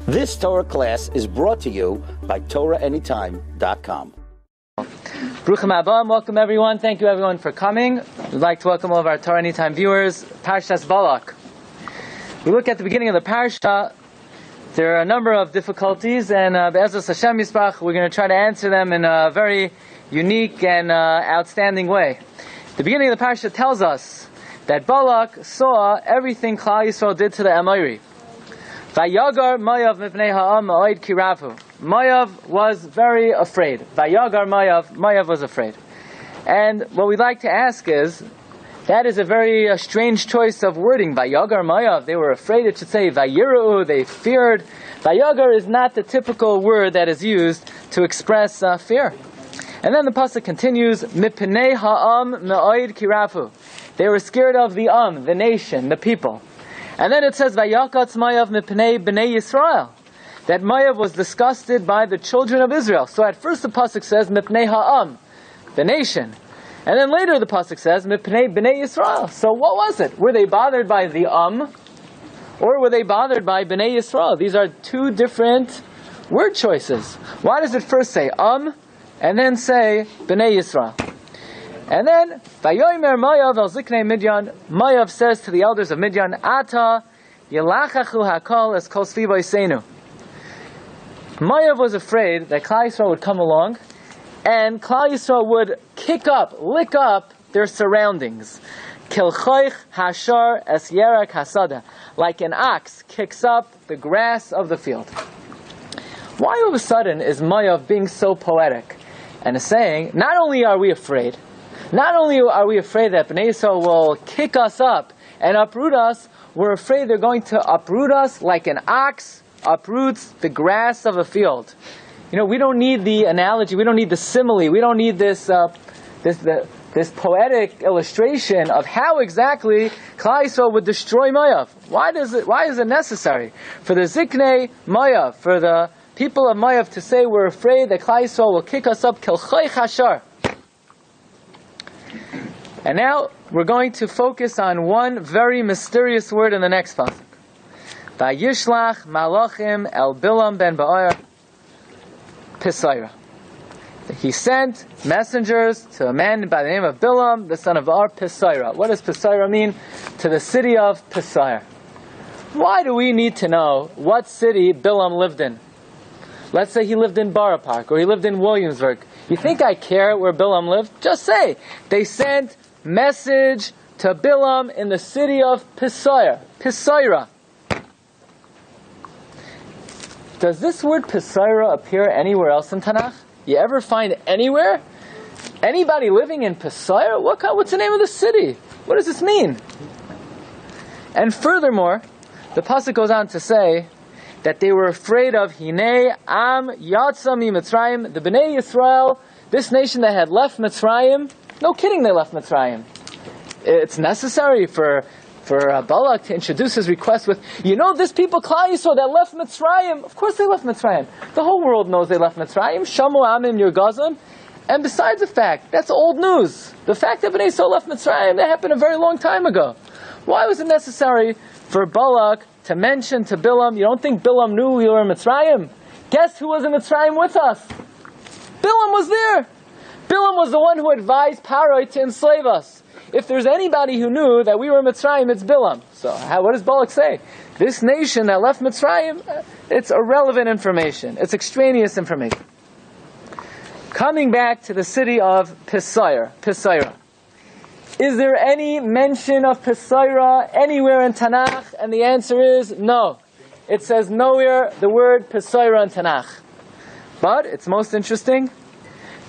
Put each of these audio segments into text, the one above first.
This Torah class is brought to you by TorahAnytime.com. Bruchim Abba, welcome everyone. Thank you everyone for coming. We'd like to welcome all of our Torah Anytime viewers. Parshas Balak. We look at the beginning of the Parsha. There are a number of difficulties, and Be'ezus Hashem Yisparach, we're going to try to answer them in a very unique and outstanding way. The beginning of the Parsha tells us that Balak saw everything Klal Yisrael did to the Amori. Vayagar Moav mipnei ha'am ma'od kiravu. Moav was very afraid. Vayagar Moav was afraid. And what we'd like to ask is, that is a very strange choice of wording. Vayagar Moav, they were afraid. It should say Vayiru, they feared. Vayagar is not the typical word that is used to express fear. And then the pasuk continues, mipnei ha'am ma'od kiravu. They were scared of the the nation, the people. And then it says, Vayakatz Moav mipnei bnei Yisrael, that Moav was disgusted by the children of Israel. So at first the pasuk says, mipnei ha'am, the nation. And then later the pasuk says, mipnei bnei Yisrael. So what was it? Were they bothered by the or were they bothered by bnei Yisrael? These are two different word choices. Why does it first say and then say bnei Yisrael? And then, Vayomer Moav el Ziknei Midyan, Moav says to the elders of Midyan, Ata Yelachachu Hakol es Kol Sviva Yisenu. Moav was afraid that Klal Yisrael would come along, and Klal Yisrael would lick up their surroundings. Kilchoich Hashar es Yerak Hasada, like an ox kicks up the grass of the field. Why all of a sudden is Moav being so poetic and is saying, not only are we afraid, not only are we afraid that Bnei Yisrael will kick us up and uproot us, we're afraid they're going to uproot us like an ox uproots the grass of a field. You know, we don't need the analogy, we don't need the simile, we don't need this poetic illustration of how exactly Klal Yisrael would destroy Moav. Why is it necessary for the Ziknei Moav, for the people of Moav to say we're afraid that Klal Yisrael will kick us up Kilchoich Hashar? And now we're going to focus on one very mysterious word in the next pasuk. Vayishlach malachim el Bilam ben Ba'or Pisaira. He sent messengers to a man by the name of Bilam, the son of Ba'or Pisaira. What does Pisaira mean? To the city of Pisair. Why do we need to know what city Bilam lived in? Let's say he lived in Borough Park or he lived in Williamsburg. You think I care where Bilam lived? Just say they sent message to Bilam in the city of Pisaira. Does this word Pisaira appear anywhere else in Tanakh? You ever find anywhere? Anybody living in Pisaira? What's the name of the city? What does this mean? And furthermore, the pasuk goes on to say that they were afraid of Hinei Am Yatsa Mi Mitzrayim, the Bnei Yisrael, this nation that had left Mitzrayim. No kidding, they left Mitzrayim. It's necessary for Balak to introduce his request with, this people, Klal Yisrael, that left Mitzrayim. Of course they left Mitzrayim. The whole world knows they left Mitzrayim. Shamu Amin Yurgazim. And besides the fact, that's old news. The fact that Bnei Yisrael left Mitzrayim, that happened a very long time ago. Why was it necessary for Balak to mention to Bilam, you don't think Bilam knew we were in Mitzrayim? Guess who was in Mitzrayim with us? Bilam was there. Bilam was the one who advised Paroi to enslave us. If there's anybody who knew that we were in Mitzrayim, it's Bilam. So what does Balak say? This nation that left Mitzrayim, it's irrelevant information. It's extraneous information. Coming back to the city of Pisaira. Is there any mention of Pisaira anywhere in Tanakh? And the answer is no. It says nowhere the word Pisaira in Tanakh. But it's most interesting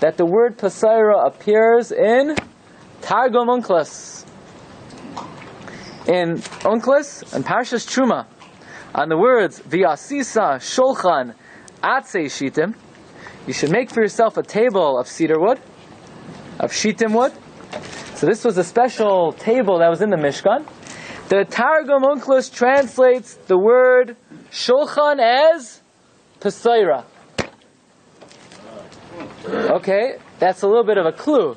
that the word Pisaira appears in Targum Unclus. In Unclus and Parshas Truma, on the words V'yasisa Shulchan Atzei Shitim, you should make for yourself a table of cedar wood, of Shitim wood. So this was a special table that was in the Mishkan. The Targum Unclus translates the word Shulchan as Pisaira. Okay, that's a little bit of a clue.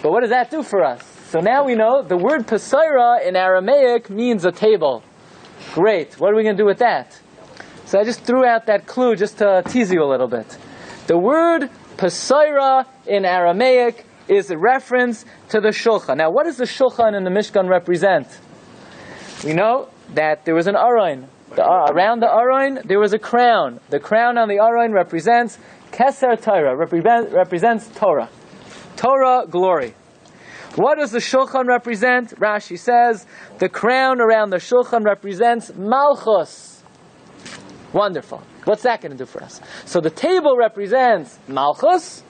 But what does that do for us? So now we know the word Pisaira in Aramaic means a table. Great. What are we going to do with that? So I just threw out that clue just to tease you a little bit. The word Pasaira in Aramaic is a reference to the Shulchan. Now, what does the Shulchan in the Mishkan represent? We know that there was an Aron. Around the Aron, there was a crown. The crown on the Aron represents Keser Torah, represents Torah. Torah, glory. What does the Shulchan represent? Rashi says, the crown around the Shulchan represents Malchus. Wonderful. What's that going to do for us? So the table represents Malchus,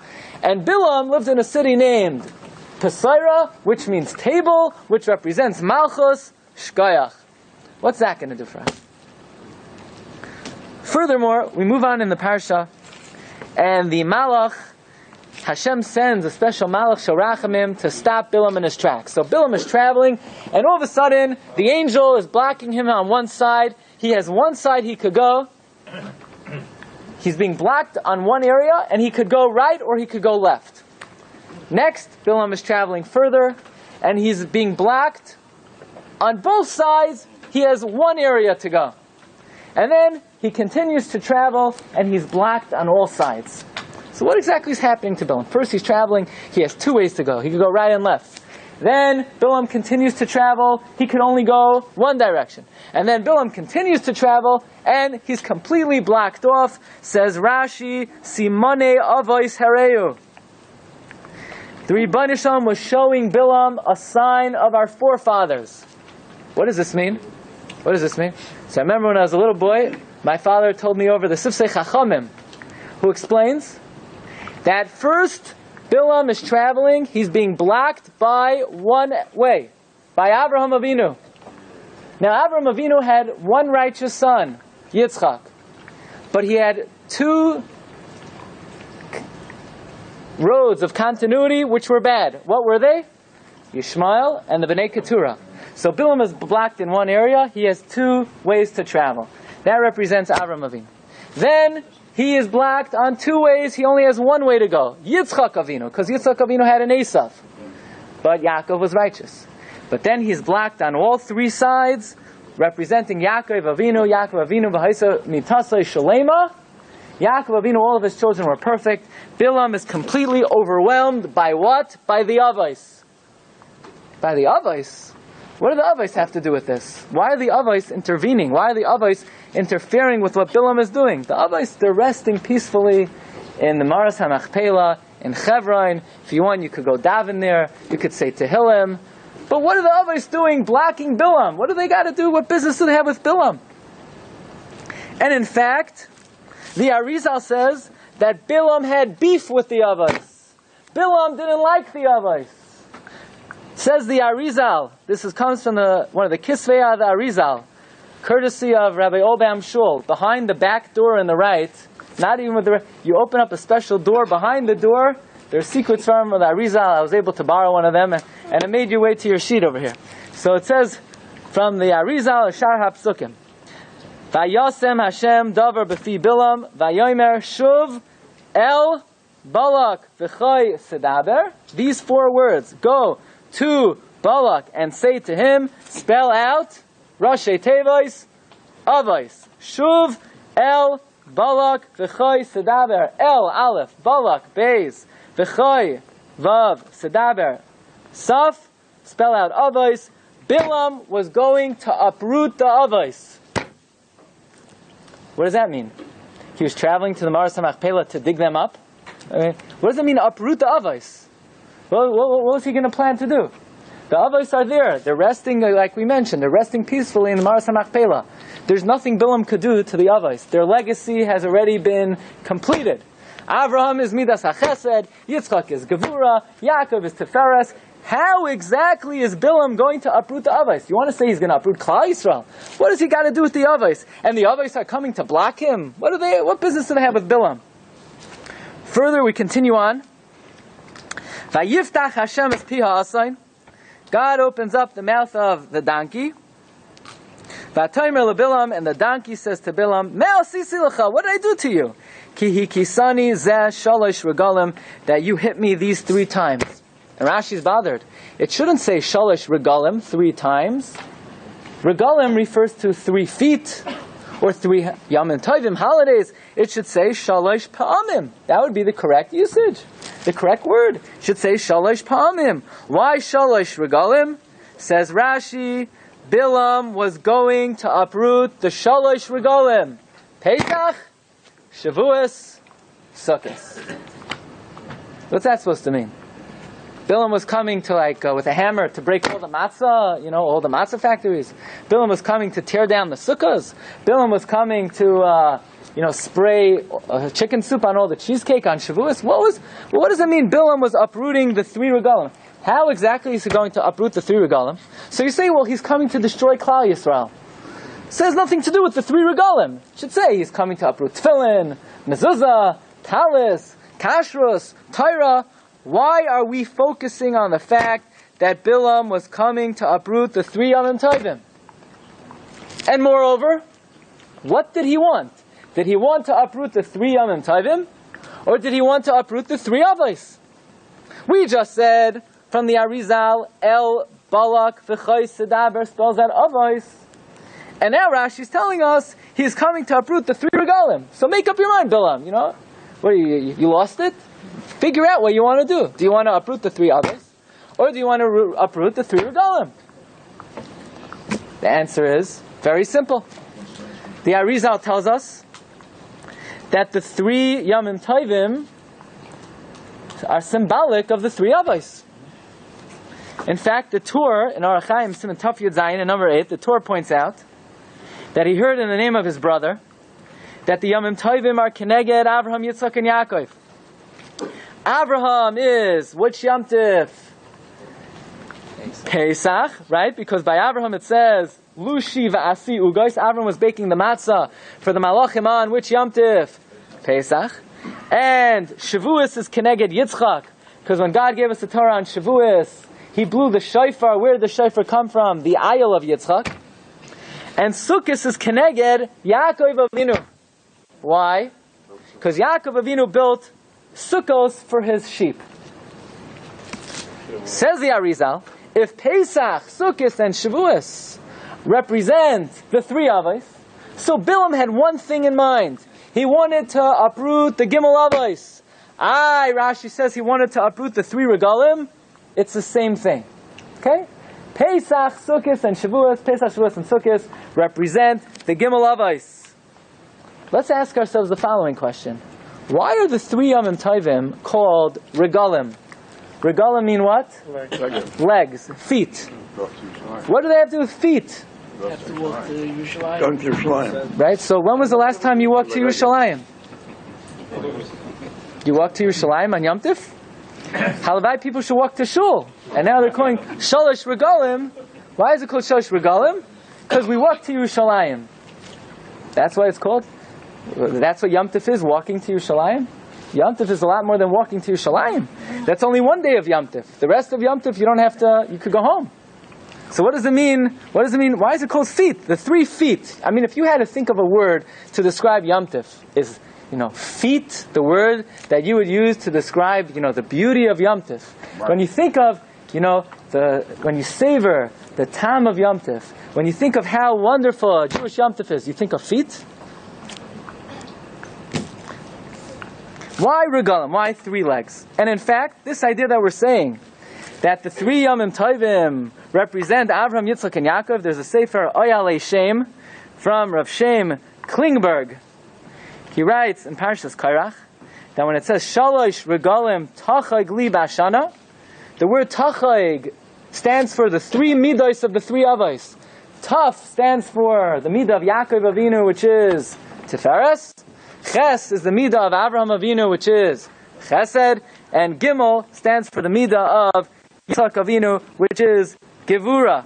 and Bilam lived in a city named Pasaira, which means table, which represents Malchus, Shkayach. What's that going to do for us? Furthermore, we move on in the Parsha, and the Malach, Hashem sends a special Malach Sharachamim to stop Bilam in his tracks. So Bilam is traveling, and all of a sudden, the angel is blocking him on one side. He has one side he could go. He's being blocked on one area, and he could go right or he could go left. Next, Bilam is traveling further, and he's being blocked on both sides. He has one area to go. And then he continues to travel, and he's blocked on all sides. So what exactly is happening to Bilam? First, he's traveling. He has two ways to go. He could go right and left. Then Bilam continues to travel. He could only go one direction. And then Bilam continues to travel, and he's completely blocked off. Says Rashi, Simone Avos Hareu. The Rebbeinu Shalom was showing Bilam a sign of our forefathers. What does this mean? What does this mean? So I remember when I was a little boy, my father told me over the Sifsei Chachamim, who explains that first Bilam is traveling, he's being blocked by one way, by Avraham Avinu. Now Avraham Avinu had one righteous son, Yitzchak, but he had two roads of continuity which were bad. What were they? Yishmael and the Bnei Keturah. So Bilam is blocked in one area, he has two ways to travel. That represents Avraham Avinu. Then he is blocked on two ways, he only has one way to go. Yitzchak Avinu, because Yitzchak Avinu had an Esav. But Yaakov was righteous. But then he's blocked on all three sides, representing Yaakov Avinu, v'haisa mitasai shalema. Yaakov Avinu, all of his children were perfect. Bilam is completely overwhelmed by what? By the Avos. By the Avos? What do the Avos have to do with this? Why are the Avos intervening? Why are the Avos interfering with what Bilam is doing? The Avos, they're resting peacefully in the Maras HaMachpelah, in Chevron. If you want, you could go daven there. You could say Tehillim. But what are the Avos doing blocking Bilam? What do they got to do? What business do they have with Bilam? And in fact, the Arizal says that Bilam had beef with the Avos. Bilam didn't like the Avos. Says the Arizal, comes from one of the Kisvei of the Arizal, courtesy of Rabbi Obam Shul, behind the back door on the right, not even with you open up a special door behind the door, there's secrets from the Arizal. I was able to borrow one of them, and it made your way to your sheet over here. So it says, from the Arizal, Shar HaPsukim, Vayasem Hashem davar b'fi Bilam, Vayomer Shuv El Balak v'choy sedaber. These four words, go to Balak and say to him, spell out Rashi Tevois Avos. Shuv El Balak v'choy sedaber. El Aleph Balak Beis v'choy Vav sedaber Saf. Spell out Avos. Bilam was going to uproot the Avos. What does that mean? He was traveling to the Maras HaMachpelah to dig them up? What does it mean to uproot the Avos? What was he going to plan to do? The Avos are there. They're resting, like we mentioned. They're resting peacefully in the Maras HaMachpelah. There's nothing Bilam could do to the Avos. Their legacy has already been completed. Avraham is Midas HaChesed. Yitzchak is Gevura. Yaakov is Tiferes. How exactly is Bilam going to uproot the Avos? You want to say he's going to uproot Klal Yisrael? What does he got to do with the Avos? And the Avos are coming to block him? What business do they have with Bilam? Further, we continue on. Vayiftach Hashem es pi ha'asayin. God opens up the mouth of the donkey. V'atomer leBilam, and the donkey says to Bilam, Me'al sisi lecha, what did I do to you? Ki hikisani zeh shalosh regalim, that you hit me these 3 times. And Rashi's bothered. It shouldn't say shalosh regalim 3 times. Regalim refers to 3 feet, or 3 Yamim Tovim holidays, it should say Shalosh Pa'amim. That would be the correct usage. The correct word should say Shalosh Pa'amim. Why Shalosh Regalim? Says Rashi, Bilam was going to uproot the Shalosh Regalim. Pesach, Shavuos, Sukkot. What's that supposed to mean? Bilam was coming to with a hammer to break all the matzah, all the matzah factories. Bilam was coming to tear down the sukkahs. Bilam was coming to, spray chicken soup on all the cheesecake on Shavuos. What does it mean? Bilam was uprooting the 3 regalim. How exactly is he going to uproot the 3 regalim? So you say, well, he's coming to destroy Klal Yisrael. It says nothing to do with the 3 regalim. It should say he's coming to uproot tefillin, mezuzah, talis, kashrus, Torah. Why are we focusing on the fact that Bilam was coming to uproot the 3 Yamim Tovim? And moreover, what did he want? Did he want to uproot the 3 Yamim Tovim? Or did he want to uproot the 3 Avos? We just said from the Arizal, El Balak v'chai sedaber spells out Avos. And now Rashi's telling us he's coming to uproot the 3 regalim. So make up your mind, Bilam. What you lost it? Figure out what you want to do. Do you want to uproot the 3 others? Or do you want to uproot the 3 regalim? The answer is very simple. The Arizal tells us that the 3 Yamim Tovim are symbolic of the 3 Avos. In fact, the Torah in Arachayim Siman Taf Yud Zayin in number 8, the Torah points out that he heard in the name of his brother that the Yamim Tovim are Keneged Avraham, Yitzchak, and Yaakov. Avraham is which Yom Tif? Pesach, right? Because by Avraham it says Lushi v'asi ugos. Avraham was baking the matzah for the Malachim on which Yom Tif? Pesach. And Shavuos is Keneged Yitzchak, because when God gave us the Torah on Shavuos, He blew the shofar. Where did the shofar come from? The ayil of Yitzchak. And Sukkot is Keneged Yaakov Avinu. Why? Because Yaakov Avinu built Sukkos for his sheep. Says the Arizal, if Pesach, Sukkot, and Shavuos represent the 3 Avos, so Bilam had one thing in mind. He wanted to uproot the Gimel Avos. Rashi says he wanted to uproot the 3 regalim. It's the same thing. Okay? Pesach, Sukkot, and Shavuos, Pesach, Shavuos, and Sukkot represent the Gimel Avos. Let's ask ourselves the following question. Why are the 3 Yamim Tovim called regalim? Regalim mean what? Legs, feet. What do they have to do with feet? Have to walk to Yerushalayim. Going to Yerushalayim. Right, so when was the last time you walked to Yerushalayim? You walked to Yerushalayim on Yom Tif? Halavai people should walk to Shul. And now they're calling Shalosh Regalim. Why is it called Shalosh Regalim? Because we walk to Yerushalayim. That's why it's called. That's what Yom Tif is, walking to Yerushalayim. Yom Tif is a lot more than walking to Yerushalayim. That's only one day of Yom Tif. The rest of Yom Tif, you don't have to, you could go home. So what does it mean? What does it mean? Why is it called feet? The 3 feet. I mean, if you had to think of a word to describe Yom Tif, is, feet, the word that you would use to describe, the beauty of Yom Tif. Right. When you think of, when you savor the time of Yom Tif, when you think of how wonderful Jewish Yom Tif is, you think of feet? Why regalim? Why 3 legs? And in fact, this idea that we're saying, that the 3 Yamim Tovim represent Avraham, Yitzchak, and Yaakov, there's a sefer, Oyalei Shem, from Rav Shem Klingberg. He writes in Parshas Kairach, that when it says, Shalosh regalim tachayg li bashana, the word tachayg stands for the 3 midos of the 3 avos. Taf stands for the midah of Yaakov Avinu, which is Tiferes. Ches is the midah of Avraham Avinu, which is Chesed, and Gimel stands for the midah of Yitzchak Avinu, which is Gevura.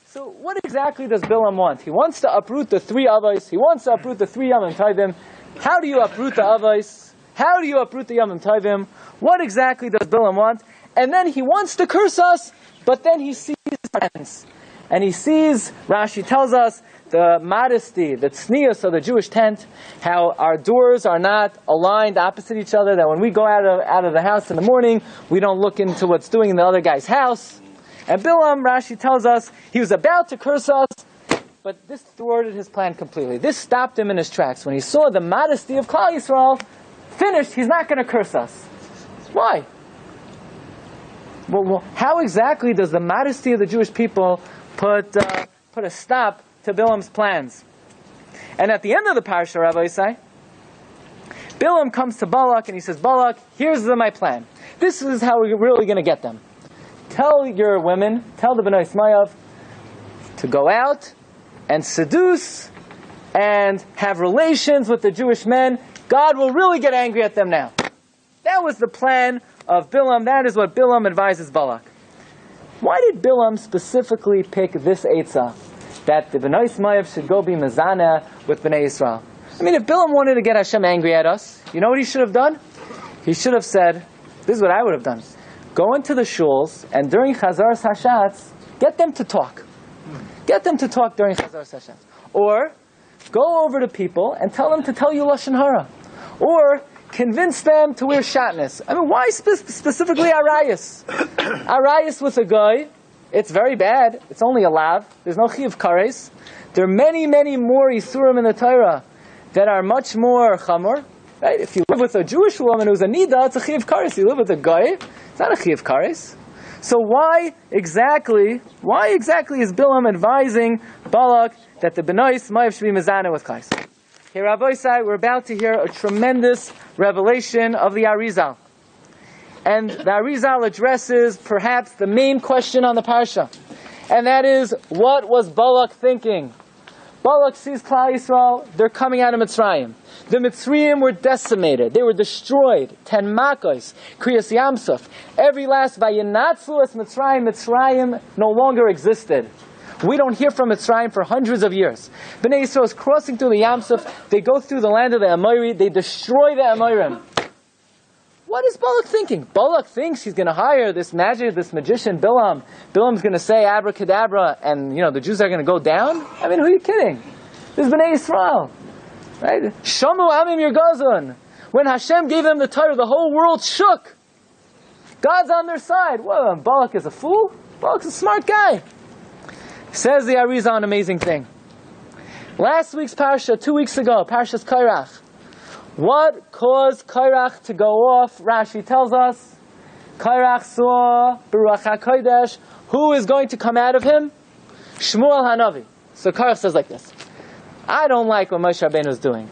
So what exactly does Bilam want? He wants to uproot the 3 avos. He wants to uproot the 3 Yamim Tovim. How do you uproot the avos? How do you uproot the Yamim Tovim? What exactly does Bilam want? And then he wants to curse us, but then he sees friends. And he sees, Rashi tells us, the modesty, the tznius of the Jewish tent, how our doors are not aligned opposite each other, that when we go out of the house in the morning, we don't look into what's doing in the other guy's house. And Bilam, Rashi tells us, he was about to curse us, But this thwarted his plan completely. This stopped him in his tracks. When he saw the modesty of Klal Yisrael finished, he's not going to curse us. Why? Well, how exactly does the modesty of the Jewish people put a stop to Bilam's plans? And at the end of the Parsha, Rabbi Yisai, Bilam comes to Balak and he says, Balak, here's my plan. This is how we're really going to get them. Tell your women, tell the Bnei Moav to go out and seduce and have relations with the Jewish men. God will really get angry at them now. That was the plan of Bilam. That is what Bilam advises Balak. Why did Bilam specifically pick this eitzah, that the Bnei Moav should go be mezaneh with Bnei Yisrael? I mean, if Bilam wanted to get Hashem angry at us, you know what he should have done? He should have said, this is what I would have done. Go into the shuls, and during Chazar Hashatz, get them to talk. Get them to talk during Chazar Hashatz. Or, go over to people and tell them to tell you Lashon Hara. Or, convince them to wear shatnez. I mean, why specifically arayas? Arayas with a guy, it's very bad. It's only a lav. There's no chiyuv kares. There are many, many more isurim in the Torah that are much more chamor. Right? If you live with a Jewish woman who's a nida, it's a chiyuv kares. You live with a guy, it's not a chiyuv kares. So why exactly is Bilam advising Balak that the Bnei Moav should be mezaneh with Kais? Here, Rabbi Yisai, we're about to hear a tremendous revelation of the Arizal. And the Arizal addresses perhaps the main question on the Parsha. And that is, what was Balak thinking? Balak sees Klal Yisrael, they're coming out of Mitzrayim. The Mitzrayim were decimated. They were destroyed. 10 Makos, Kriyas Yamsuf. Every last Vayinatzu es Mitzrayim, Mitzrayim no longer existed. We don't hear from Mitzrayim for hundreds of years. Bnei Yisrael is crossing through the Yamsuf. They go through the land of the Amori. They destroy the Amorim. What is Balak thinking? Balak thinks he's going to hire this magician Bilam. Bilam's going to say abracadabra, and the Jews are going to go down. I mean, who are you kidding? This is Bnei Yisrael, right? Shamu amim yirgazun. When Hashem gave them the Torah, the whole world shook. God's on their side. Well, Balak is a fool. Balak's a smart guy. Says the Arizal an amazing thing. Last week's Parsha, 2 weeks ago, Parshas Kairach. What caused Kairach to go off? Rashi tells us, Kairach saw Baruch HaKodesh. Who is going to come out of him? Shmuel Hanavi. So Kairach says like this, I don't like what Moshe Rabbeinu is doing.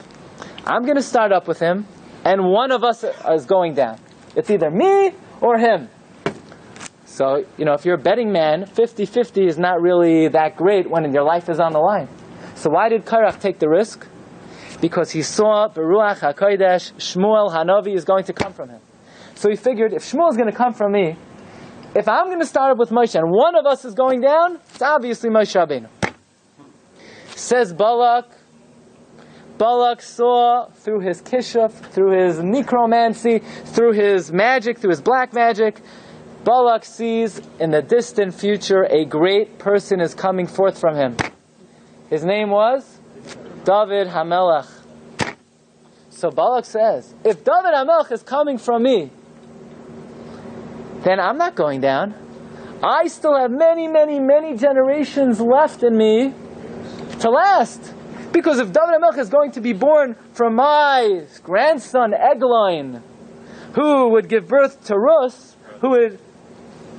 I'm going to start up with him, and one of us is going down. It's either me or him. So, if you're a betting man, 50-50 is not really that great when your life is on the line. So why did Kairach take the risk? Because he saw Beruach HaKodesh, Shmuel Hanavi is going to come from him. So he figured, if Shmuel is going to come from me, if I'm going to start up with Moshe and one of us is going down, it's obviously Moshe Rabbeinu. Says Balak. Balak saw through his kishuf, through his necromancy, through his magic, through his black magic, Balak sees in the distant future a great person is coming forth from him. His name was David HaMelech. So Balak says, if David HaMelech is coming from me, then I'm not going down. I still have many, many, many generations left in me to last. Because if David HaMelech is going to be born from my grandson Eglon, who would give birth to Rus, who would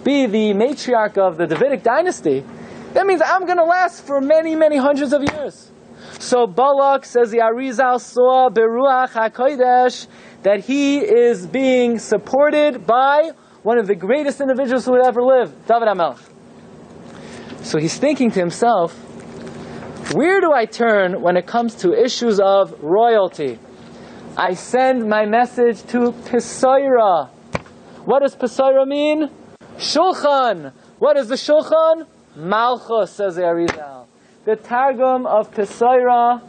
be the matriarch of the Davidic dynasty, that means I'm going to last for many, many hundreds of years. So Balak, says the Arizal, saw Beruach HaKodesh that he is being supported by one of the greatest individuals who would ever live, David HaMelech. So he's thinking to himself, where do I turn when it comes to issues of royalty? I send my message to Pisaira. What does Pisaira mean? Shulchan. What is the Shulchan? Malchus, says the Arizal. The Targum of Pisaira,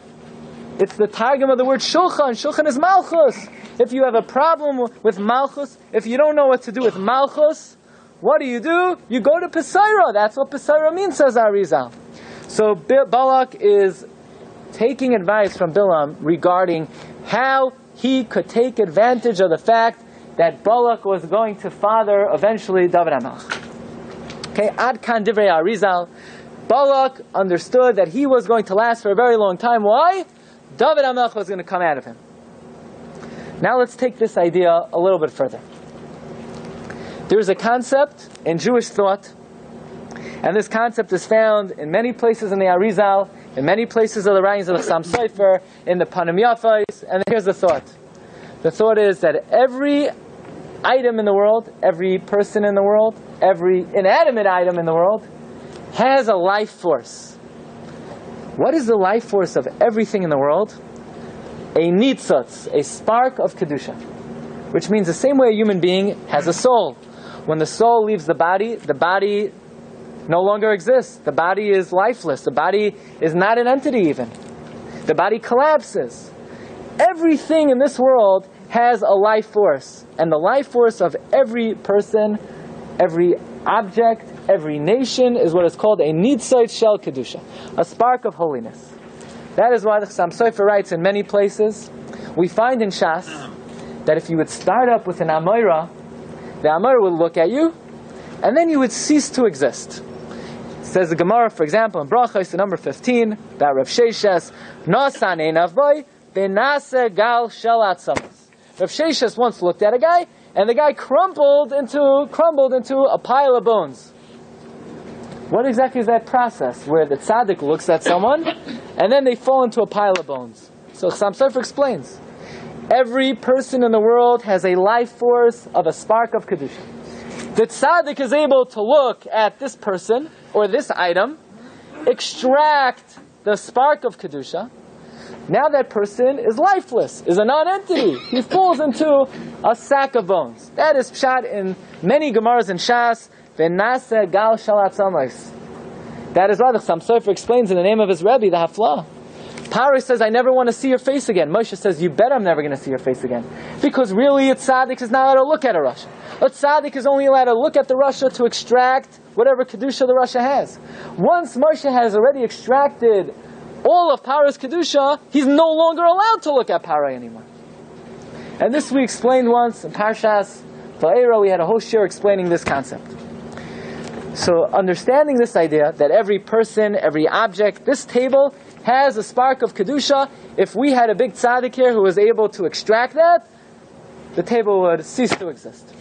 it's the Targum of the word Shulchan. Shulchan is Malchus. If you have a problem with Malchus, if you don't know what to do with Malchus, what do? You go to Pisaira. That's what Pisaira means, says Arizal. So Balak is taking advice from Bilam regarding how he could take advantage of the fact that Balak was going to father eventually David HaMelech. Okay, Ad Kan Divrei Arizal. Balak understood that he was going to last for a very long time. Why? David HaMelech was going to come out of him. Now let's take this idea a little bit further. There's a concept in Jewish thought, and this concept is found in many places in the Arizal, in many places of the writings of the Chassam Sofer, in the Panim Yafais, and here's the thought. The thought is that every item in the world, every person in the world, every inanimate item in the world has a life force. What is the life force of everything in the world? A nitzotz, a spark of kedusha, which means the same way a human being has a soul. When the soul leaves the body no longer exists. The body is lifeless. The body is not an entity even. The body collapses. Everything in this world has a life force. And the life force of every person, every object, every nation is what is called a nitzot shel kedusha, a spark of holiness. That is why the Chassam Sofer writes in many places. We find in Shas that if you would start up with an Amoira, the Amoira would look at you, and then you would cease to exist. Says the Gemara, for example, in Brachos, number 15, about Rav Sheshes, Nasan einavoi, benase gal shel atzamas. Rav Sheshes once looked at a guy, and the guy crumbled into a pile of bones. What exactly is that process, where the tzaddik looks at someone, and then they fall into a pile of bones? So Chassam Sofer explains, every person in the world has a life force of a spark of kedusha. The tzaddik is able to look at this person, or this item, extract the spark of kedusha. Now that person is lifeless, is a non-entity. He falls into a sack of bones. That is pshat in many Gemaras and Shas. V'nase gal shalat samais. That is why the Chassam Sofer explains in the name of his Rebbe, the Haflah. Parshas says, I never want to see your face again. Moshe says, you bet I'm never going to see your face again. Because really a tzaddik is not allowed to look at a Rasha. A tzaddik is only allowed to look at the Rasha to extract whatever kedusha the Rasha has. Once Moshe has already extracted all of Paro's kedusha, he's no longer allowed to look at Paro anymore. And this we explained once in Parshas Va'era. We had a whole shiur explaining this concept. So understanding this idea that every person, every object, this table has a spark of kedusha. If we had a big tzaddik here who was able to extract that, the table would cease to exist.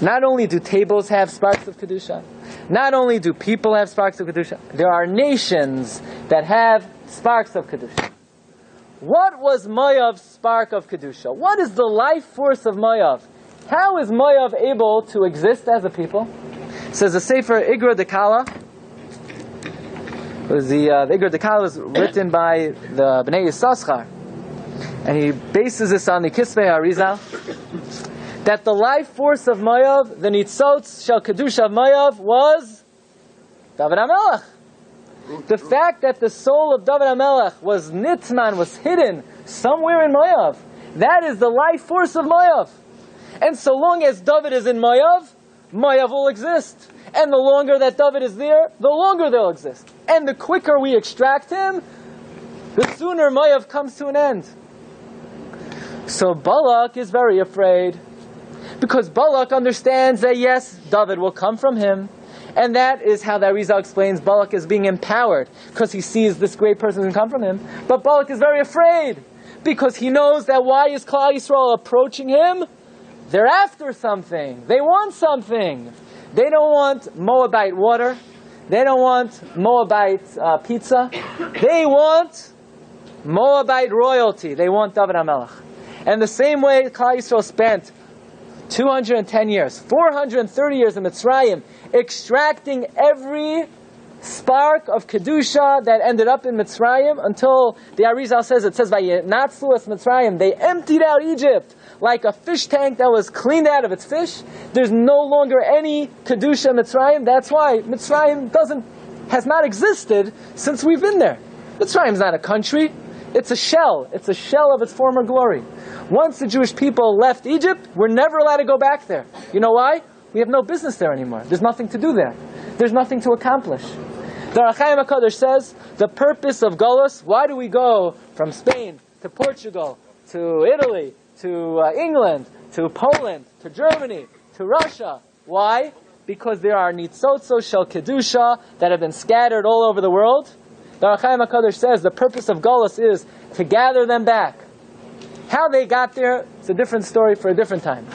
Not only do tables have sparks of kedusha, not only do people have sparks of kedusha, there are nations that have sparks of kedusha. What was Moav's spark of kedusha? What is the life force of Moav? How is Moav able to exist as a people? It says the Sefer Igra Dekala. The Igra Dekala was written by the Bnei Yissaschar, and he bases this on the Kisvei Arizal, that the life force of Moav, the nitzotz shel kedusha of Moav, was David HaMelech. The fact that the soul of David HaMelech was nitman, was hidden somewhere in Moav, that is the life force of Moav. And so long as David is in Moav, Moav will exist. And the longer that David is there, the longer they'll exist. And the quicker we extract him, the sooner Moav comes to an end. So Balak is very afraid, because Balak understands that yes, David will come from him. And that is how the Arizal explains Balak is being empowered, because he sees this great person can come from him. But Balak is very afraid, because he knows that why is Klal Yisrael approaching him? They're after something. They want something. They don't want Moabite water. They don't want Moabite pizza. They want Moabite royalty. They want David HaMelech. And the same way Klal Yisrael spent 210 years, 430 years in Mitzrayim, extracting every spark of Kedusha that ended up in Mitzrayim, until the Arizal says, it says, Vayenatzlu es Mitzrayim, they emptied out Egypt like a fish tank that was cleaned out of its fish. There's no longer any Kedusha in Mitzrayim. That's why Mitzrayim has not existed since we've been there. Mitzrayim's not a country. It's a shell. It's a shell of its former glory. Once the Jewish people left Egypt, we're never allowed to go back there. You know why? We have no business there anymore. There's nothing to do there. There's nothing to accomplish. The Rachayim HaKadosh says, the purpose of Galus, why do we go from Spain to Portugal, to Italy, to England, to Poland, to Germany, to Russia? Why? Because there are nitzotzos shel kedusha that have been scattered all over the world. The Ohr HaChaim HaKadosh says the purpose of Galus is to gather them back. How they got there, it's a different story for a different time.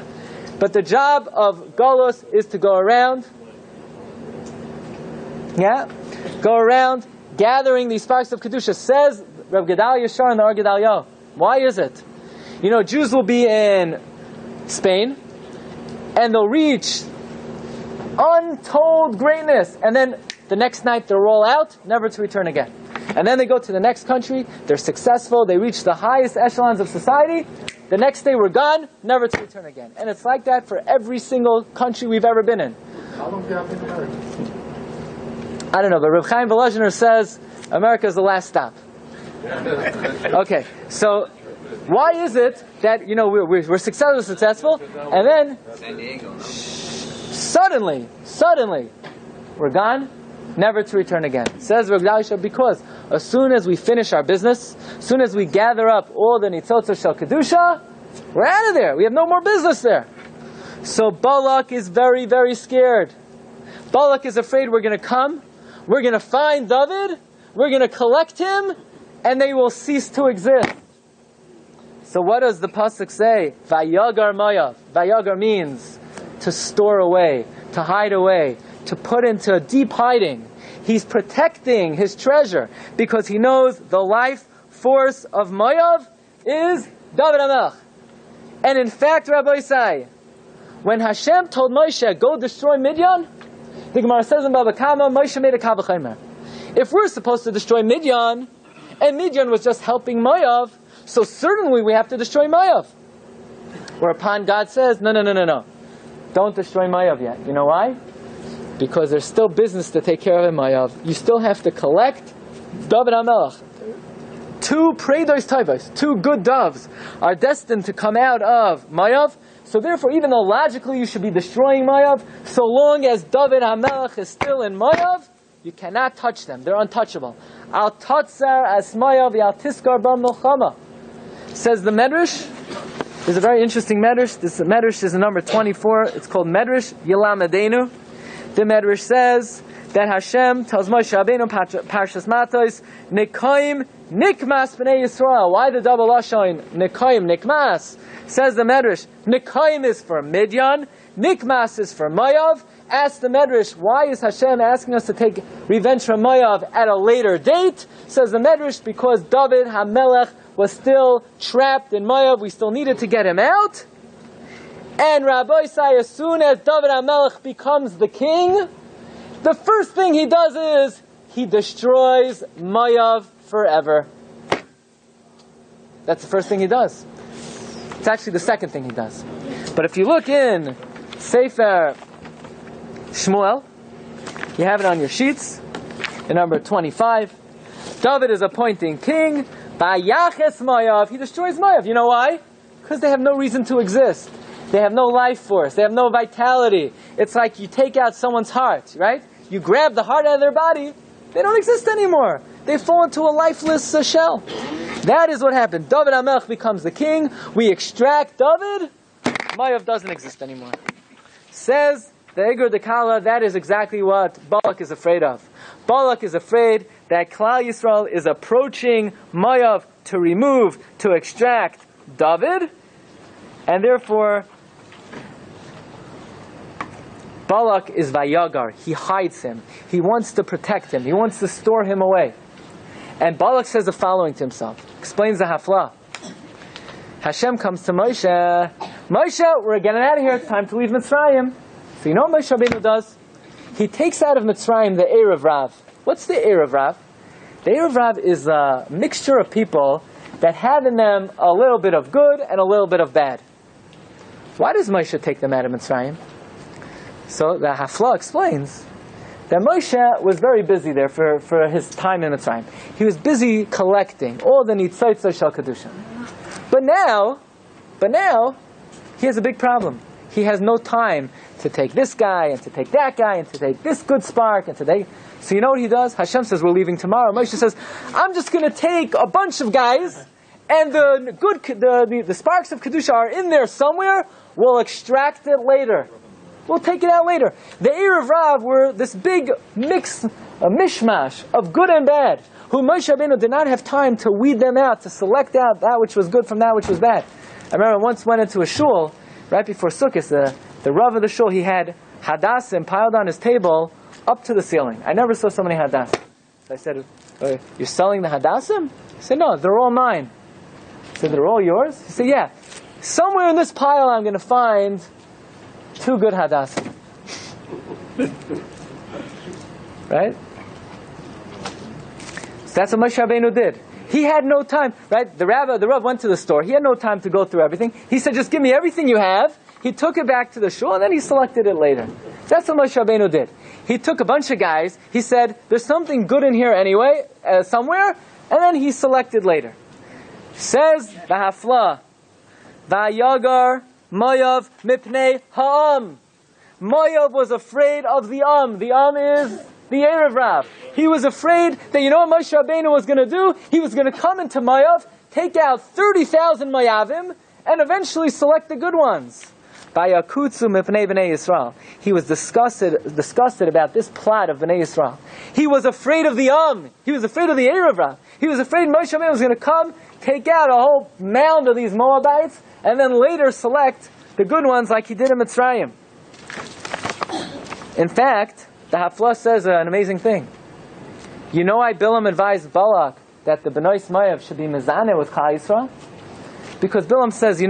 But the job of Galus is to go around, gathering these sparks of Kedusha. Says Reb Gedalia Yashar in the Or Gedalia. Why is it? Jews will be in Spain, and they'll reach untold greatness, and then the next night they'll roll out, never to return again. And then they go to the next country, they're successful, they reach the highest echelons of society, the next day we're gone, never to return again. And it's like that for every single country we've ever been in. How long do you have in America? I don't know, but Reb Chaim Volozhiner says America is the last stop. Okay, so why is it that we're successful, and then suddenly we're gone, never to return again? Says Reb Glatstein, because as soon as we finish our business, as soon as we gather up all the nitzotzos shel kedusha, we're out of there. We have no more business there. So Balak is very, very scared. Balak is afraid we're going to come, we're going to find David, we're going to collect him, and they will cease to exist. So what does the pasuk say? Vayagar Moav. Vayagar means to store away, to hide away, to put into deep hiding. He's protecting his treasure because he knows the life force of Moav is David HaMelech. And in fact, Rabbi Isai, when Hashem told Moshe, go destroy Midian, the Gemara says in Baba Kama, Moshe made a kal v'chomer. If we're supposed to destroy Midian, and Midian was just helping Moav, so certainly we have to destroy Moav. Whereupon God says, no. Don't destroy Moav yet. You know why? Because there's still business to take care of in Moav. You still have to collect David HaMelech. 2 preidos tovos, 2 good doves, are destined to come out of Moav. So therefore, even though logically you should be destroying Moav, so long as David HaMelech is still in Moav, you cannot touch them. They're untouchable. Al tatzar as Moav al tiskar ba milchama. Says the Medrash. There's a very interesting Medrash. This Medrash is number 24. It's called Medrash Yilamedenu. The Medrash says that Hashem tells Moshe Rabbeinu, Parshas Matos, Nikoim Nikmas b'nei Yisrael. Why the double lashon? Nikoim Nikmas. Says the Medrash, Nikoim is for Midian, Nikmas is for Moav. Ask the Medrash, why is Hashem asking us to take revenge from Moav at a later date? Says the Medrash, because David HaMelech was still trapped in Moav. We still needed to get him out. And Rabbi say, as soon as David HaMelech becomes the king, the first thing he does is he destroys Moav forever. That's the first thing he does. It's actually the second thing he does. But if you look in Sefer Shmuel, you have it on your sheets, in number 25. David is appointing king. Bayaches Moav. He destroys Moav. You know why? Because they have no reason to exist. They have no life force. They have no vitality. It's like you take out someone's heart, right? You grab the heart out of their body, they don't exist anymore. They fall into a lifeless shell. That is what happened. David HaMelech becomes the king. We extract David. Moav doesn't exist anymore. Says the Eger Dekala, that is exactly what Balak is afraid of. Balak is afraid that Klal Yisrael is approaching Moav to remove, to extract David, and therefore Balak is Vayagar. He hides him. He wants to protect him. He wants to store him away. And Balak says the following to himself. Explains the Hafla. Hashem comes to Moshe. Moshe, we're getting out of here. It's time to leave Mitzrayim. So you know what Moshe Rabbeinu does? He takes out of Mitzrayim the Erev Rav. What's the Erev Rav? The Erev Rav is a mixture of people that have in them a little bit of good and a little bit of bad. Why does Moshe take them out of Mitzrayim? So the Hafla explains that Moshe was very busy there for his time in Mitzrayim. He was busy collecting all the nitzotzos shel kedusha. But now, he has a big problem. He has no time to take this guy, and to take that guy, and to take this good spark, and to take... So you know what he does? Hashem says, we're leaving tomorrow. Moshe says, I'm just going to take a bunch of guys, and the sparks of Kedusha are in there somewhere. We'll extract it later. We'll take it out later. The Erev Rav were this big mix, a mishmash of good and bad, who Moshe Rabbeinu did not have time to weed them out, to select out that which was good from that which was bad. I remember I once went into a shul, right before Sukkot, the Rav of the shul, he had hadassim piled on his table up to the ceiling. I never saw so many hadassim. So I said, you're selling the hadassim? He said, no, they're all mine. I said, they're all yours? He said, yeah. Somewhere in this pile I'm going to find 2 good hadassim. Right? So that's what Moshe Rabbeinu did. He had no time, right? The Rav went to the store. He had no time to go through everything. He said, just give me everything you have. He took it back to the shul, and then he selected it later. That's what Moshe Rabbeinu did. He took a bunch of guys. He said, there's something good in here anyway, somewhere, and then he selected later. Says the Hafla, Vayagar Moav mipnei ha'am. Moav was afraid of the The is the Erev Rav. He was afraid that, you know what Moshe Rabbeinu was going to do? He was going to come into Moav, take out 30,000 Moavim, and eventually select the good ones. Vayakutsu mipnei b'nei Yisrael. He was disgusted about this plot of b'nei Yisrael. He was afraid of the He was afraid of the Erev Rav. He was afraid Moshe Rabbeinu was going to come, take out a whole mound of these Moabites, and then later select the good ones like he did in Mitzrayim. In fact, the Hafla says an amazing thing. You know why Bilam advised Balak that the Bnei Moav should be mezaneh with Klal Yisrael? Because Bilam says,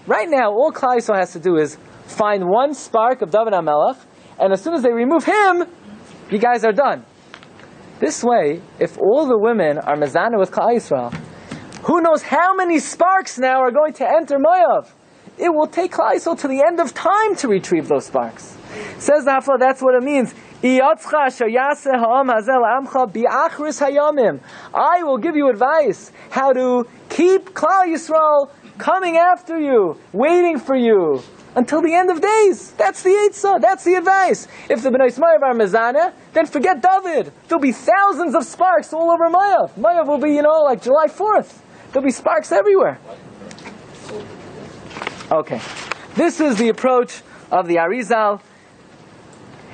right now all Klal Yisrael has to do is find one spark of David HaMelech, and as soon as they remove him, you guys are done. This way, if all the women are mezaneh with Klal Yisrael, who knows how many sparks now are going to enter Moav? It will take Klal Yisrael to the end of time to retrieve those sparks. Says the Hafla, that's what it means. I will give you advice how to keep Klal Yisrael coming after you, waiting for you, until the end of days. That's the Eitzah, that's the advice. If the Bnei Moav are mezaneh, then forget David. There'll be thousands of sparks all over Moav. Moav will be, like July 4th. There'll be sparks everywhere. Okay. This is the approach of the Arizal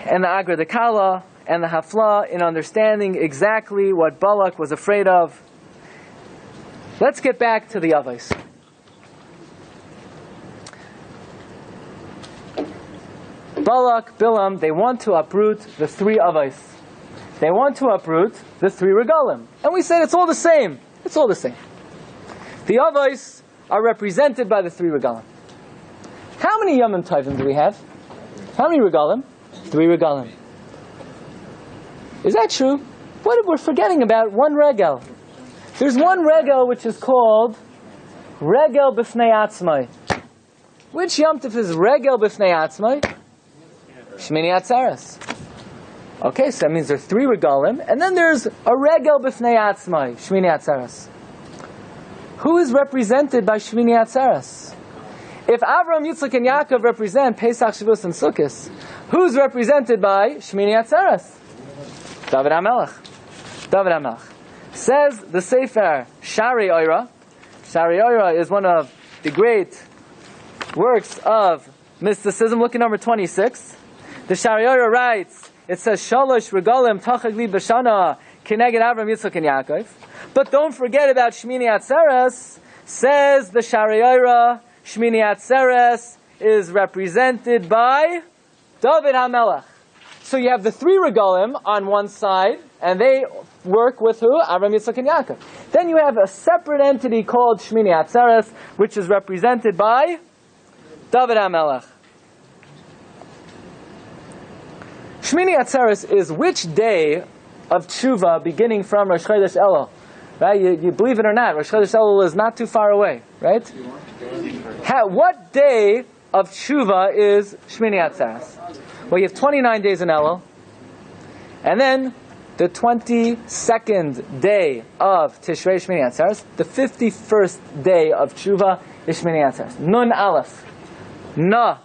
and the Agra de Kala and the Hafla in understanding exactly what Balak was afraid of. Let's get back to the Avos. Balak, Bilam, they want to uproot the 3 Avos. They want to uproot the 3 Regalim. And we said it's all the same. It's all the same. The Avos are represented by the 3 Regalim. How many Yomim Tovim do we have? How many Regalim? 3 Regalim. Is that true? What we're forgetting about one Regel. There's one Regel which is called Regel B'fnei Atzmai. Which Yom Tov is Regel B'fnei Atzmai? Shmini Atzeres. Okay, so that means there are 3 Regalim, and then there's a Regel B'fnei Atzmai, Shmini Atzeres. Who is represented by Shmini Atzeres? If Avraham, Yitzchak, and Yaakov represent Pesach, Shavuos, and Sukkot, who's represented by Shmini Atzeres? David HaMelech. David HaMelech. Says the Sefer Shari Oira. Shari Oira is one of the great works of mysticism. Look at number 26. The Shari Oira writes, it says, Shalosh Regalim Tachagli B'Shana Kineged Avraham, Yitzchak, and Yaakov. But don't forget about Shmini Atzeres. Says the Shari Oira, Shmini Atzeres is represented by David HaMelech. So you have the 3 Regalim on one side, and they work with who? Avraham, Yitzchak, and Yaakov. Then you have a separate entity called Shmini Atzeres, which is represented by David HaMelech. Shmini Atzeres is which day of Tshuva beginning from Rosh Chodesh Elul? Right? You believe it or not, Rosh Chodesh Elul is not too far away, right? What day of Tshuva is Shmini Atzeres? Well, you have 29 days in Elul, and then the 22nd day of Tishrei Shmini Atzeres, the 51st day of Tshuva is Shmini Atzeres. Nun Aleph. Na.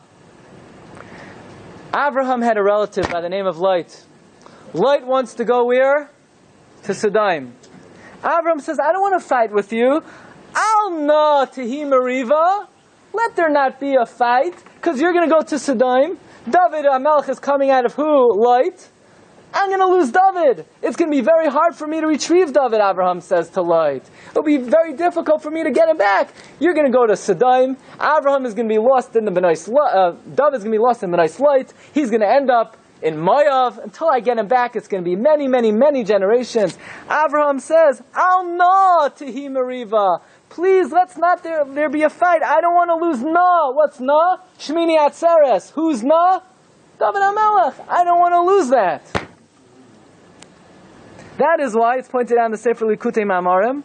Avraham had a relative by the name of Lot. Lot wants to go where? To Sodom. Avraham says, I don't want to fight with you. Al na tehi meriva. Let there not be a fight, because you're going to go to Sodom. David HaMelech is coming out of who? Light. I'm going to lose David. It's going to be very hard for me to retrieve David, Abraham says to Light. It'll be very difficult for me to get him back. You're going to go to Sodom. Abraham is going to be lost in the David's going to be lost in the nice Light. He's going to end up in Moav. Until I get him back, it's going to be many, many, many generations. Abraham says, Al na tehi meriva. Please, let's not there be a fight. I don't want to lose Na. What's Na? Shmini Atzeres. Who's Na? David HaMelech. I don't want to lose that. That is why it's pointed out in the Sefer Likutei Ma'amarim.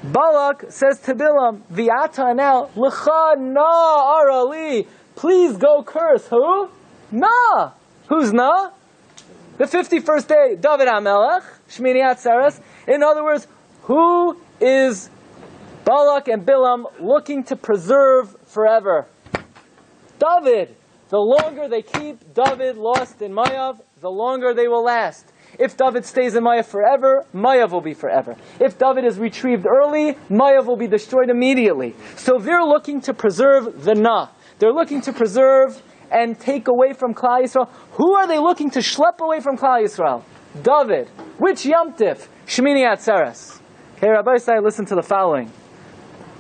Balak says to Bilam, V'ata now, L'cha Na Arali. Please go curse. Who? Na. Who's Na? The 51st day, David HaMelech. Shmini Atzeres. In other words, who is Balak and Bilam looking to preserve forever? David. The longer they keep David lost in Moav, the longer they will last. If David stays in Moav forever, Moav will be forever. If David is retrieved early, Moav will be destroyed immediately. So they're looking to preserve the Na. They're looking to preserve and take away from Klal Yisrael. Who are they looking to schlep away from Klal Yisrael? David. Which Yom Tif? Shmini Atzeres. Okay, Rabbi Say, listen to the following.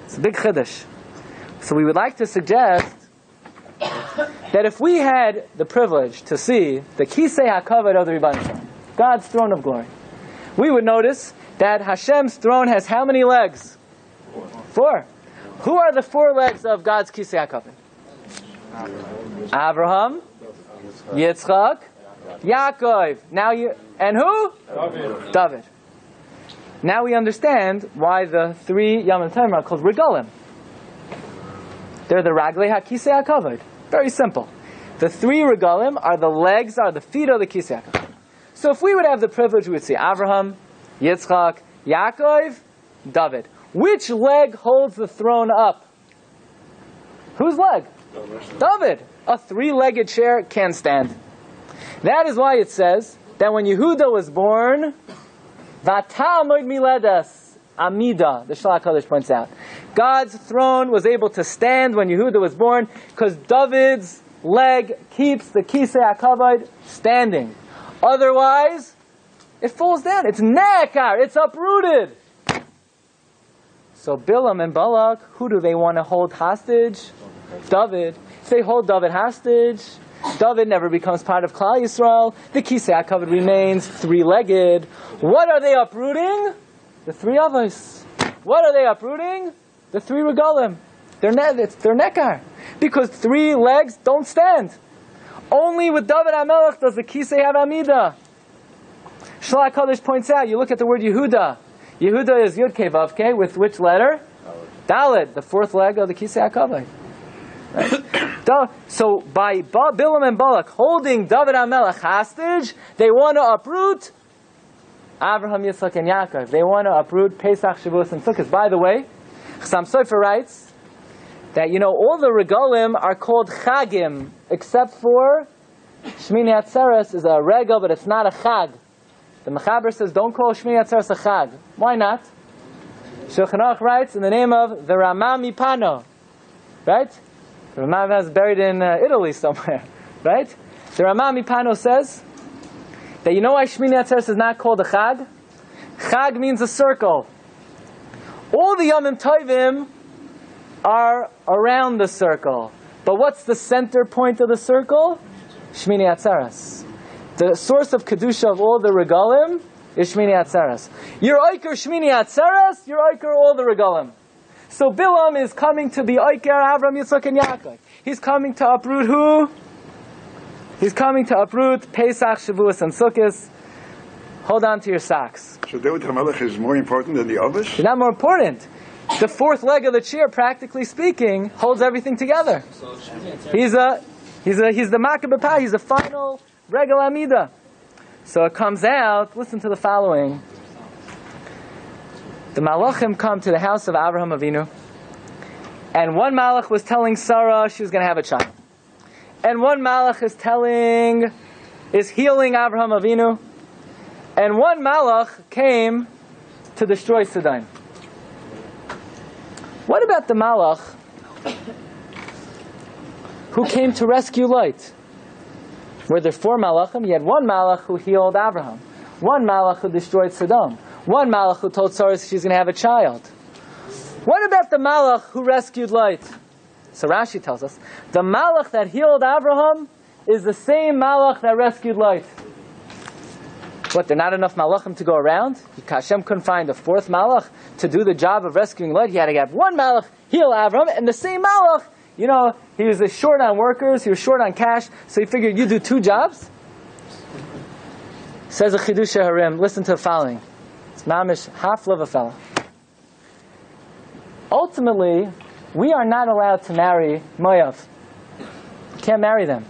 It's a big chiddush. So we would like to suggest that if we had the privilege to see the Kisei HaKavod of the Rebbeinu Shalom, God's throne of glory, we would notice that Hashem's throne has how many legs? 4. Who are the 4 legs of God's Kisei HaKavod? Abraham, Yitzchak, Yaakov. And who? David. Now we understand why the 3 Yom Tovim are called Regalim. They're the Raglei HaKisei HaKavod. Very simple. The 3 Regalim are the legs, are the feet of the Kisei HaKavod. So if we would have the privilege, we would see Abraham, Yitzchak, Yaakov, David. Which leg holds the throne up? Whose leg? David. A 3-legged chair can't stand. That is why it says that when Yehuda was born, V'ata miledas Amida, the Shalach HaKadosh points out. God's throne was able to stand when Yehuda was born because David's leg keeps the Kisei HaKavod standing. Otherwise, it falls down. It's nekar. It's uprooted. So Bilam and Balak, who do they want to hold hostage? David. If they hold David hostage, David never becomes part of Klal Yisrael. The Kisei HaKavod remains 3-legged. What are they uprooting? The 3 Avos. What are they uprooting? The 3 Regalim. They're nekar. Because 3 legs don't stand. Only with David HaMelech does the Kisei have Amida. Shalach HaKadosh points out, you look at the word Yehuda. Yehuda is Yud Kei Vav Kei, with which letter? Dalet, the 4th leg of the Kisei HaKavod. Right? So by Bilam and Balak holding David HaMelech hostage, they want to uproot Abraham, Yitzchak, and Yaakov. They want to uproot Pesach, Shavuos, and Sukkot. By the way, Chassam Sofer writes that, all the regalim are called chagim, except for Shmini Atzeres is a regal, but it's not a chag. The Mechaber says, don't call Shmini Atzeres a chag. Why not? Shulchan Aruch writes in the name of the Rama Mipano. Right? The Rama is buried in Italy somewhere. Right? The Rama Mipano says that why Shmini Atzeres is not called a chag? Chag means a circle. All the Yomim Tovim are around the circle. But what's the center point of the circle? Shmini Atzeres. The source of Kedusha of all the Regalim is Shmini Atzeres. You're Oiker Shmini Atzeres, you're Oiker all the Regalim. So Bilam is coming to be Oiker Avram, Yitzchak, and Yaakov. He's coming to uproot who? He's coming to uproot Pesach, Shavuos, and Sukkot. Hold on to your socks. So David HaMelech is more important than the others? He's not more important. The 4th leg of the chair, practically speaking, holds everything together. He's the Makabah, he's the final Regal Amida. So it comes out, listen to the following. The Malachim come to the house of Abraham Avinu, and one Malach was telling Sarah she was going to have a child. And one Malach is healing Abraham Avinu, and one Malach came to destroy Sodom. What about the Malach Who came to rescue Lot? Were there 4 malachim? You had 1 malach who healed Abraham, 1 malach who destroyed Sodom, 1 malach who told Sarah she's going to have a child. What about the malach who rescued Lot? So Rashi tells us, the malach that healed Abraham is the same malach that rescued Lot. What, there are not enough malachim to go around? Hashem couldn't find a 4th malach to do the job of rescuing Lot. He had to have 1 malach heal Abraham, and the same malach, you know, he was short on workers, he was short on cash, so he figured you do 2 jobs? Says a Chidush Harim, listen to the following. It's mamish, half live a fella. Ultimately, we are not allowed to marry Moav. You can't marry them.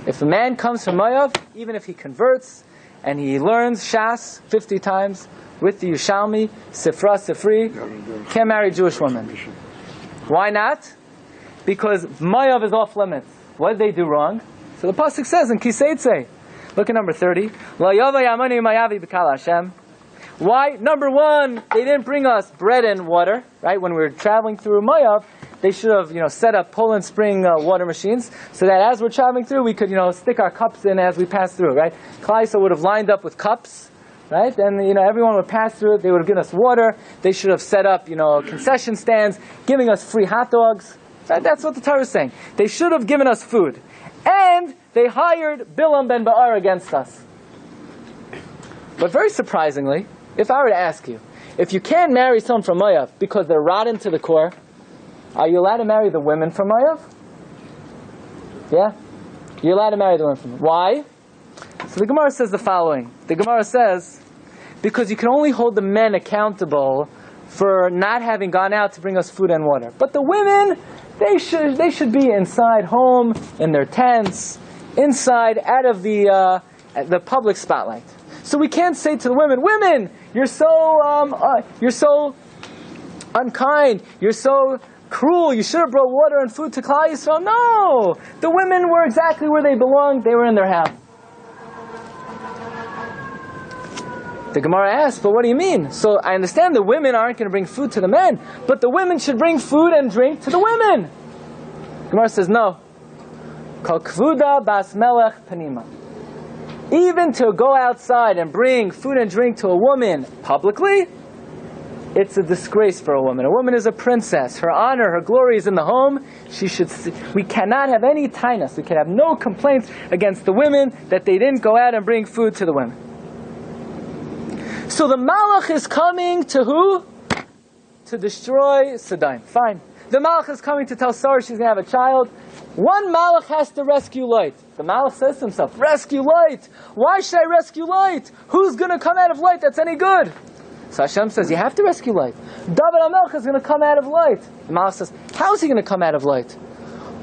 If a man comes from Moav, even if he converts, and he learns Shas 50 times with the Yushalmi, Sifra, Sifri, can't marry a Jewish woman. Why not? Because Moav is off limits. What did they do wrong? So the Pasuk says in Kiseitze, look at number 30, Lo yova yamani mayavi b'kal Hashem. Why? Number 1, they didn't bring us bread and water, right? When we were traveling through Moav, they should have, set up Poland Spring water machines so that as we're traveling through, we could, stick our cups in as we pass through, right? Klal Yisrael would have lined up with cups, right? And, everyone would pass through it. They would have given us water. They should have set up, concession stands, giving us free hot dogs. Right? That's what the Torah is saying. They should have given us food. And they hired Bilam ben Ba'ar against us. But very surprisingly, if I were to ask you, if you can't marry someone from Moav because they're rotten to the core, are you allowed to marry the women from Moav? Yeah? You're allowed to marry the women from Moav. Why? So the Gemara says the following. The Gemara says, because you can only hold the men accountable for not having gone out to bring us food and water. But the women, they should be inside home, in their tents, inside, out of the public spotlight. So we can't say to the women, you're so unkind, you're so cruel, you should have brought water and food to Klal Yisrael. No! The women were exactly where they belonged, they were in their house. The Gemara asks, but what do you mean? So I understand the women aren't going to bring food to the men, but the women should bring food and drink to the women. Gemara says, no. Kol kvuda bas melech panima. Even to go outside and bring food and drink to a woman publicly, it's a disgrace for a woman. A woman is a princess. Her honor, her glory is in the home. We cannot have any tainus. We can have no complaints against the women that they didn't go out and bring food to the women. So the Malach is coming to who? To destroy Sodom. Fine. The Malach is coming to tell Sarah she's going to have a child. One Malach has to rescue Lot. The Malach says to himself, rescue Lot. Why should I rescue Lot? Who's going to come out of Lot that's any good? So Hashem says, you have to rescue Lot. David HaMelech is going to come out of Lot. The Malach says, how is he going to come out of Lot?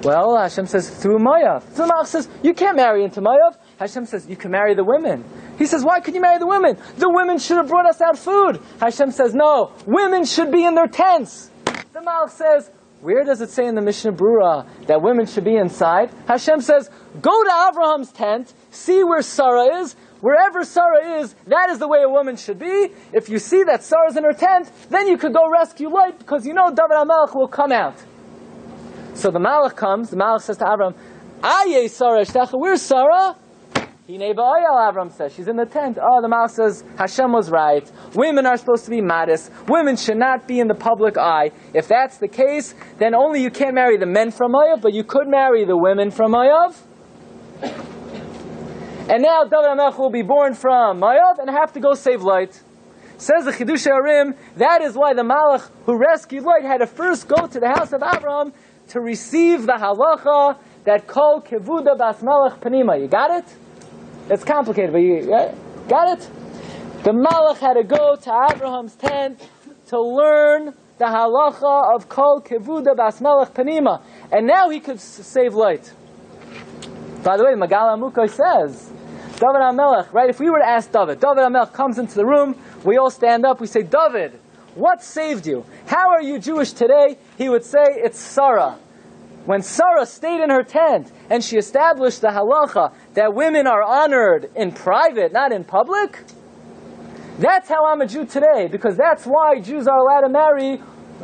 Well, Hashem says, through Moav. So the Malach says, you can't marry into Moav. Hashem says, you can marry the women. He says, why could you marry the women? The women should have brought us out food. Hashem says, no, women should be in their tents. The Malach says, where does it say in the Mishnah Brura that women should be inside? Hashem says, go to Abraham's tent, see where Sarah is. Wherever Sarah is, that is the way a woman should be. If you see that Sarah's in her tent, then you could go rescue Lot, because you know David HaMelech will come out. So the Malach comes, the Malach says to Abraham, Aye Sarah, where's Sarah? Hinei ba'ayal, Abraham says, she's in the tent. Oh, the Malach says, Hashem was right. Women are supposed to be modest. Women should not be in the public eye. If that's the case, then only you can't marry the men from Moav, but you could marry the women from Moav. And now David HaMelech will be born from Moav and have to go save Lot. Says the Chidush Harim, that is why the Malach who rescued Lot had to first go to the house of Abraham to receive the halacha that kol kevuda bas melech panima. You got it? It's complicated, but you got it? The Malach had to go to Abraham's tent to learn the halacha of kol kevuda bas melech panima. And now he could save Lot. By the way, Magal HaMukos says, David HaMelech, right? If we were to ask David HaMelech comes into the room, we all stand up, we say, David, what saved you? How are you Jewish today? He would say, it's Sarah. When Sarah stayed in her tent and she established the halacha that women are honored in private, not in public, that's how I'm a Jew today, because that's why Jews are allowed to marry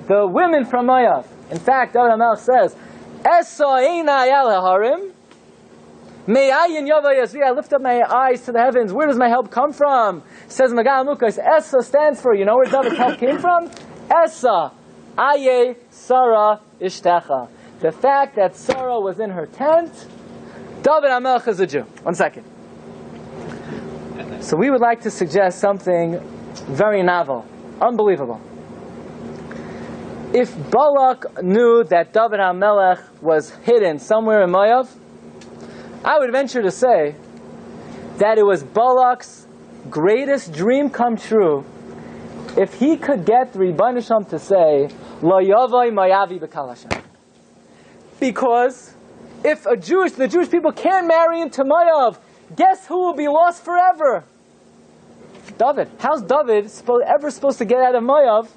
the women from Moav. In fact, David HaMelech says, Esa einai al harim. Me'ayin yavai yasvi. I lift up my eyes to the heavens. Where does my help come from? Says Magal Mukos. Esa stands for, you know where David's help came from? Esa aye Sarah ishtecha. The fact that Sarah was in her tent. David HaMelech is a Jew. 1 second. So we would like to suggest something very novel, unbelievable. If Balak knew that David HaMelech was hidden somewhere in Moav, I would venture to say that it was Balak's greatest dream come true if he could get the Rebbeinu Shalom to say, Lo yavai mayavi b'kal Hashem. Because if the Jewish people can't marry into Moav, guess who will be lost forever? David. How's David ever supposed to get out of Moav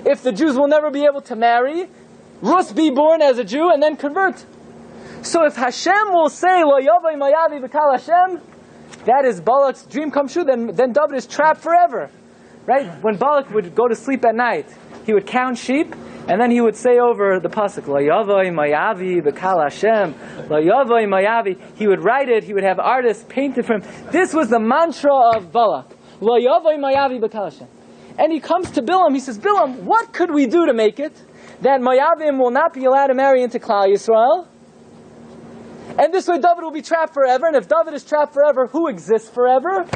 if the Jews will never be able to marry, Rus be born as a Jew, and then convert? So if Hashem will say, Lo yavai mayavi b'kal Hashem, that is Balak's dream come true, then David is trapped forever. Right? When Balak would go to sleep at night, he would count sheep, and then he would say over the pasuk, Lo yavai mayavi b'kal Hashem, Lo yavai mayavi. He would write it, he would have artists paint it for him. This was the mantra of Balak. Lo yavai mayavi b'kal Hashem. And he comes to Bilam, he says, Bilam, what could we do to make it that Moavim will not be allowed to marry into Klal Yisrael? And this way David will be trapped forever, and if David is trapped forever, who exists forever?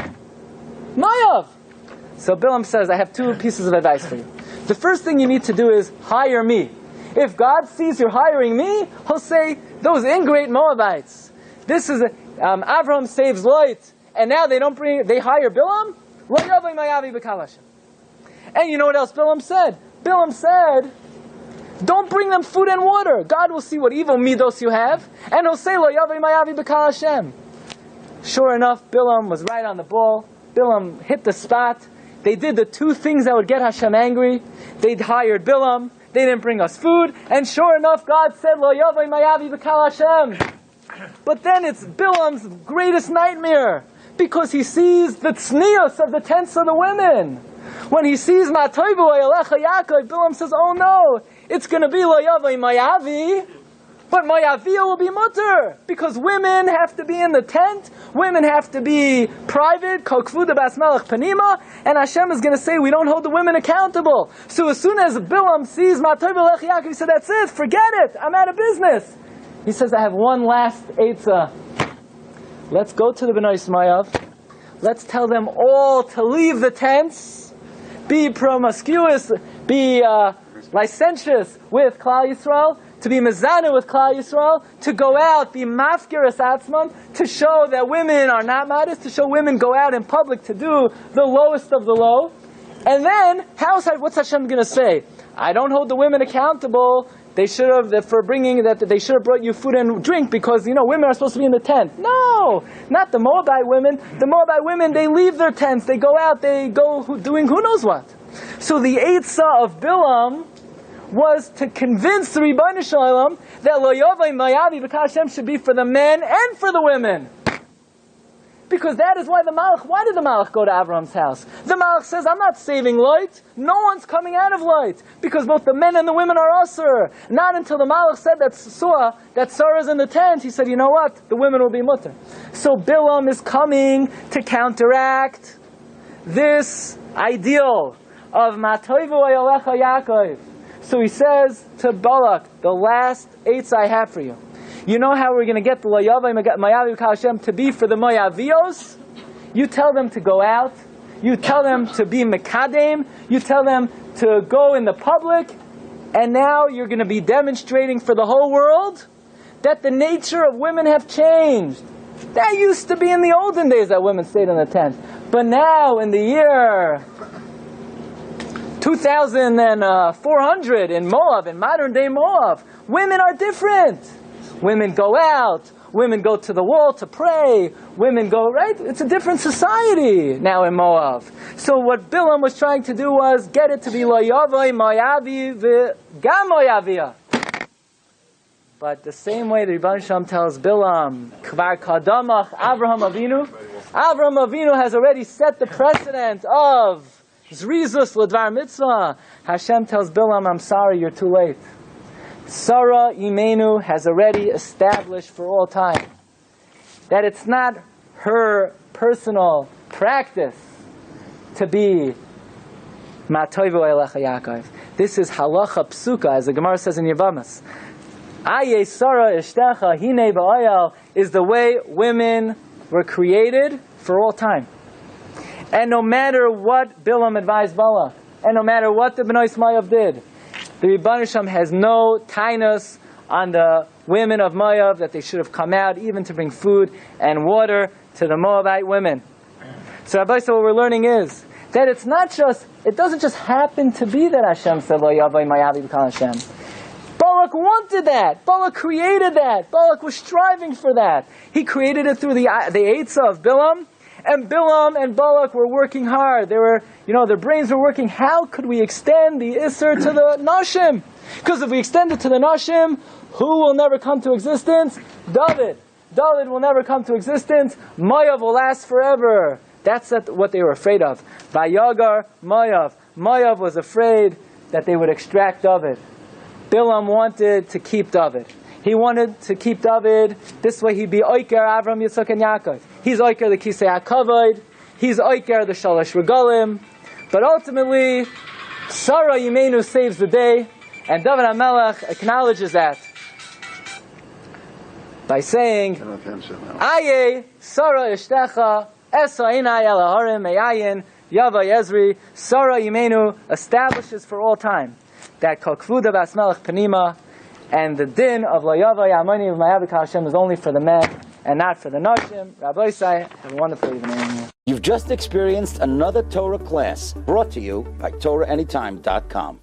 Moav. So Bilam says, I have 2 pieces of advice for you. The first thing you need to do is hire me. If God sees you're hiring me, he'll say, those ingrate Moabites. This is Avraham saves Lot, and now they hire Bilam? Lo yavai mayavi b'kal Hashem. And you know what else Bilam said? Bilam said, don't bring them food and water. God will see what evil midos you have, and he'll say, Lo yavai mayavi b'kal Hashem. Sure enough, Bilam was right on the ball. Bilam hit the spot. They did the 2 things that would get Hashem angry. They hired Bilam. They didn't bring us food. And sure enough, God said, Lo yavai mayavi b'kal Hashem. But then it's Bilam's greatest nightmare, because he sees the tznius of the tents of the women. When he sees Matoivu Ayalecha Yaakov, Bilam says, oh no, it's going to be Lo yavai mayavi, but Moavia will be mutter, because women have to be in the tent, women have to be private, Kol Kvuda Bas Melech Panima, and Hashem is going to say, we don't hold the women accountable. So as soon as Bilam sees Matoivu Ayalecha Yaakov, he said, that's it, forget it, I'm out of business. He says, I have one last eitzah. Let's go to the Bnei Moav. Let's tell them all to leave the tents, be promiscuous, be licentious with Klal Yisrael, to be mezana with Klal Yisrael, to go out, be mafkiras atzman, to show that women are not modest, to show women go out in public to do the lowest of the low. And then, what's Hashem going to say? I don't hold the women accountable. They should have they should have brought you food and drink because women are supposed to be in the tent. No, not the Moabite women. The Moabite women, they leave their tents, they go out, they go doing who knows what. So the eitzah of Bilam was to convince the Rebbeinu Shalom that Lo yavai mayavi b'kal Hashem should be for the men and for the women. Because that is why why did the Malach go to Avram's house? The Malach says, I'm not saving Lot. No one's coming out of Lot. Because both the men and the women are usher. Not until the Malach said that Sarah's in the tent, he said, you know what? The women will be mutter. So Bilam is coming to counteract this ideal of Matoivu Ayalecha Yaakov. So he says to Balak, the last eights I have for you. You know how we're going to get the Lo yavai mayavi b'kal Hashem to be for the Moavios? You tell them to go out. You tell them to be Mekadem. You tell them to go in the public. And now you're going to be demonstrating for the whole world that the nature of women have changed. That used to be in the olden days that women stayed in the tent. But now in the year 2400 in Moav, in modern day Moav, women are different. Women go out, women go to the wall to pray, women go, right? It's a different society now in Moav. So what Bilam was trying to do was get it to be Lo yavai mayavi v'gam moavia. But the same way the Rebbeinu Shalom tells Bilam, Kvar kadamach Avraham Avinu has already set the precedent of Zrizus l'dvar mitzvah. Hashem tells Bilam, I'm sorry, you're too late. Sarah Imenu has already established for all time that it's not her personal practice to be Matoivu Elecha Yaakov. This is halacha psuka, as the Gemara says in Yavamas. Aye Sarah Ishtecha Hine Ba'ayal is the way women were created for all time. And no matter what Bilam advised Balak, and no matter what the Bnei Moav did, the Rebbeinu Shem has no tainus on the women of Moav that they should have come out even to bring food and water to the Moabite women. So Rabbi, so what we're learning is that it doesn't just happen to be that Hashem said, Lo Yavai Mayavi B'Kal Hashem. Balak wanted that. Balak created that. Balak was striving for that. He created it through the Eitzah of Bilam. And Bilam and Balak were working hard. They were, their brains were working. How could we extend the Isser to the Nashim? Because if we extend it to the Nashim, who will never come to existence? David. David will never come to existence. Moav will last forever. That's what they were afraid of. Vayagar Moav. Moav was afraid that they would extract David. Bilam wanted to keep David. He wanted to keep David. This way he'd be Oiker, Avram, Yitzchak, and Yaakov. He's Oiker, the Kisei HaKavod. He's Oiker, the Shalosh Regalim. But ultimately, Sarah Yimenu saves the day. And David HaMelech acknowledges that by saying, Aye, Sarah Ishtecha, Esa Inai Elaharim, Me'ayin, Yava Yezri. Sarah Yimenu establishes for all time that Kol Kvuda Bas Melech Panima, and the din of Lo Yavai Amoni of Mayavi B'Kal Hashem is only for the men and not for the Nashim. Rabbi Say, have a wonderful evening. You've just experienced another Torah class brought to you by TorahAnytime.com.